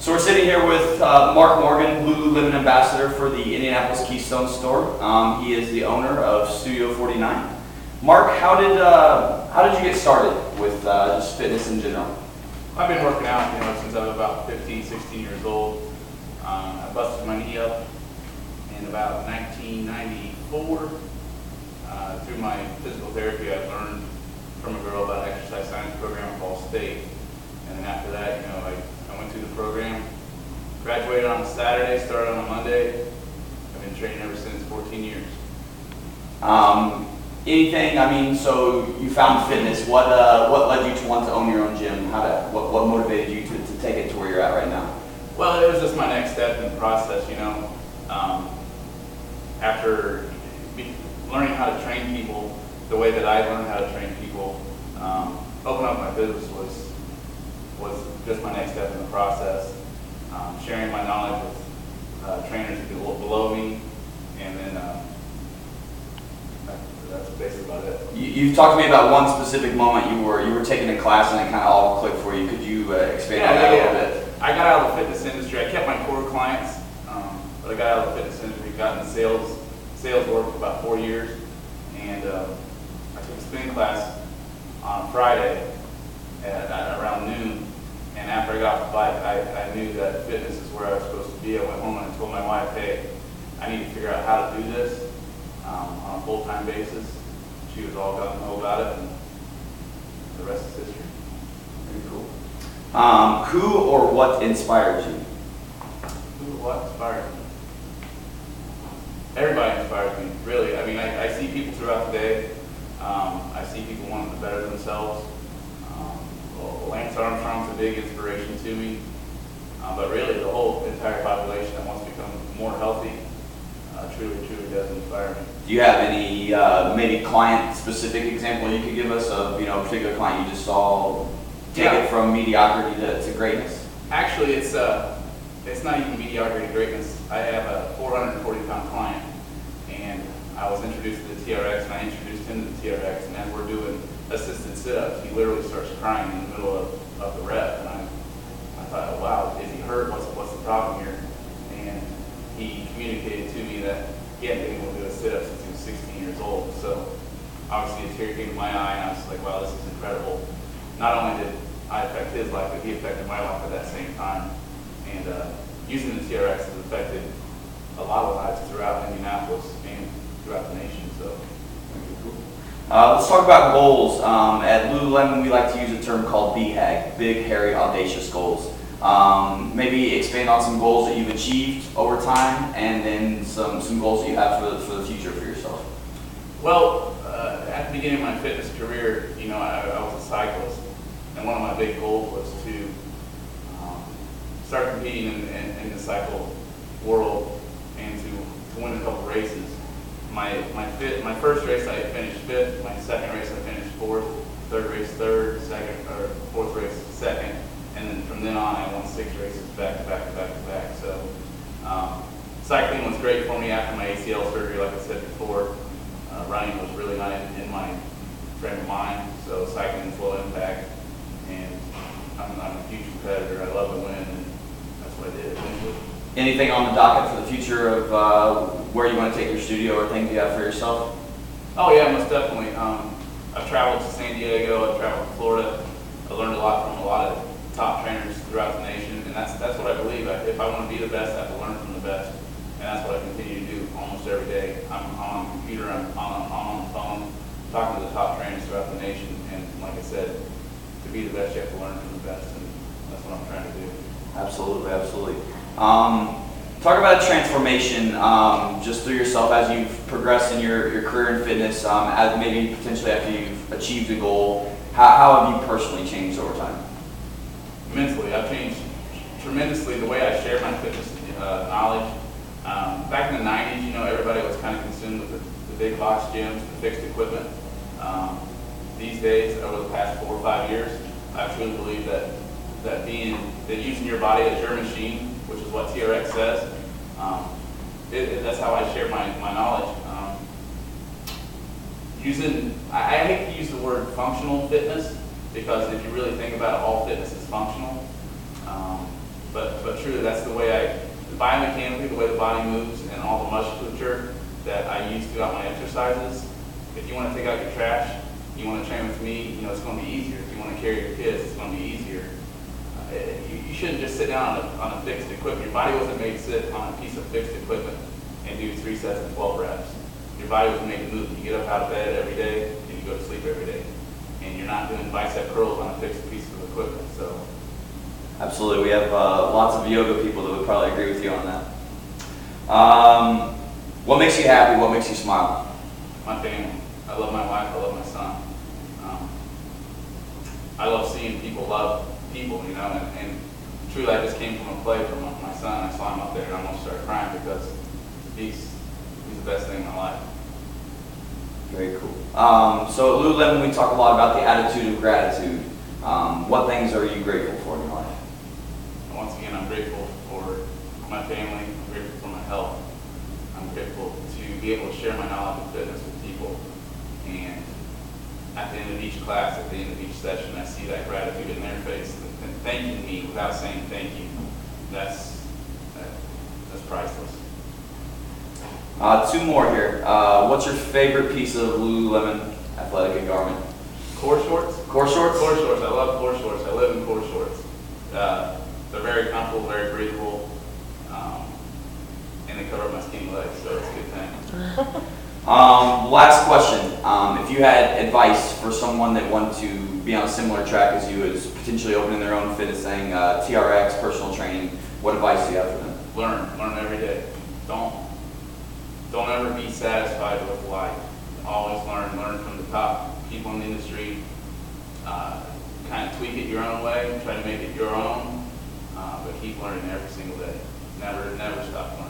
So we're sitting here with Mark Morgan, Lululemon ambassador for the Indianapolis Keystone store. He is the owner of Studio 49. Mark, how did you get started with just fitness in general? I've been working out, since I was about 15, 16 years old. I busted my knee up in about 1994. Through my physical therapy, I learned from a girl about an exercise science program at Ball State. And then after that, I went through the program, graduated on a Saturday, started on a Monday. I've been training ever since, 14 years. So you found fitness. What led you to want to own your own gym? What motivated you to take it to where you're at right now? Well, it was just my next step in the process, After learning how to train people the way that I learned how to train people, opening up my business was just my next step in the process. Sharing my knowledge with trainers below me, and then that's basically about it. You've talked to me about one specific moment you were taking a class and it kind of all clicked for you. Could you expand on that a little bit? I got out of the fitness industry. I kept my core clients, but I got out of the fitness industry, got into sales work for about 4 years, and I took a spin class on Friday at around noon. And after I got off the bike, I knew that fitness is where I was supposed to be. I went home and I told my wife, hey, I need to figure out how to do this on a full-time basis. She was all gung-ho about it, and the rest is history. Very cool. Who or what inspired you? Who or what inspired me? Everybody inspires me, really. I see people throughout the day. I see people wanting to better themselves. Lance Armstrong's a big inspiration to me, but really the whole entire population that wants to become more healthy truly does inspire me. Do you have any maybe client-specific example you could give us of a particular client you just saw take it from mediocrity to greatness? Actually, it's not even mediocrity to greatness. I have a 440-pound client, and I was introduced to the TRX, and I introduced him to the TRX, and as we're doing assisted sit-ups, he literally starts crying in the middle of the rep, and I thought, oh, wow, is he hurt? What's the problem here? And he communicated to me that he hadn't been able to do a sit-up since he was 16 years old. So obviously a tear came to my eye, and I was like, wow, this is incredible. Not only did I affect his life, but he affected my life at that same time. And using the TRX has affected a lot of lives throughout Indianapolis and throughout the nation. So. Let's talk about goals. At Lululemon, we like to use a term called BHAG, Big, Hairy, Audacious Goals. Maybe expand on some goals that you've achieved over time, and then some goals that you have for the future for yourself. Well, at the beginning of my fitness career, I was a cyclist, and one of my big goals was to start competing in the cycle world and to win a couple races. My first race I finished 5th, my second race I finished 4th, third race 3rd, fourth race 2nd, and then from then on I won 6 races back to back. So cycling was great for me after my ACL surgery, like I said before. Running was really not in my frame of mind, so cycling is low impact, and I'm a huge competitor. I love to win, and that's what I did eventually. Anything on the docket for the future of where you want to take your studio or things you have for yourself? Oh yeah, most definitely. I've traveled to San Diego, I've traveled to Florida. I learned a lot from a lot of top trainers throughout the nation, and that's what I believe. If I want to be the best, I have to learn from the best, and that's what I continue to do almost every day. I'm on a computer, I'm on the phone, talking to the top trainers throughout the nation, and like I said, to be the best, you have to learn from the best, and that's what I'm trying to do. Absolutely. Talk about transformation just through yourself as you've progressed in your career in fitness, as maybe potentially after you've achieved a goal. How have you personally changed over time? Immensely. I've changed tremendously the way I share my fitness knowledge. Back in the 90s, everybody was kind of consumed with the big box gyms, the fixed equipment. These days, over the past 4 or 5 years, I truly believe that using your body as your machine, which is what TRX says, that's how I share my knowledge. I hate to use the word functional fitness, because if you really think about it, all fitness is functional. But truly, that's the way biomechanically, the way the body moves and all the musculature that I use throughout my exercises. If you want to take out your trash, you want to train with me, it's going to be easier. If you want to carry your kids, it's going to be easier. You shouldn't just sit down on a fixed equipment. Your body wasn't made to sit on a piece of fixed equipment and do 3 sets of 12 reps. Your body was made to move. You get up out of bed every day and you go to sleep every day. And you're not doing bicep curls on a fixed piece of equipment. So, Absolutely. We have lots of yoga people that would probably agree with you on that. What makes you happy? What makes you smile? my family. I love my wife. I love my son. I love seeing people love people, and truly I just came from a play from my son. I saw him up there and I almost started crying because he's the best thing in my life. Very cool. So at Lululemon, we talk a lot about the attitude of gratitude. What things are you grateful for in your life? Once again, I'm grateful for my family. I'm grateful for my health. I'm grateful to be able to share my knowledge of fitness with people. And at the end of each class, at the end of each session, I see that gratitude in their face and thanking me without saying thank you. That's priceless. 2 more here. What's your favorite piece of Lululemon athletic garment? Core shorts? Core shorts? Core shorts. I love core shorts. I live in core shorts. They're very comfortable, very breathable, and they cover up my skinny legs, so it's a good thing. Last question. If you had advice for someone that wanted to be on a similar track as you, as potentially opening their own fitness thing, TRX, personal training, what advice do you have for them? Learn every day. Don't ever be satisfied with life. Always learn from the top people in the industry. Kind of tweak it your own way, try to make it your own, but keep learning every single day. Never stop learning.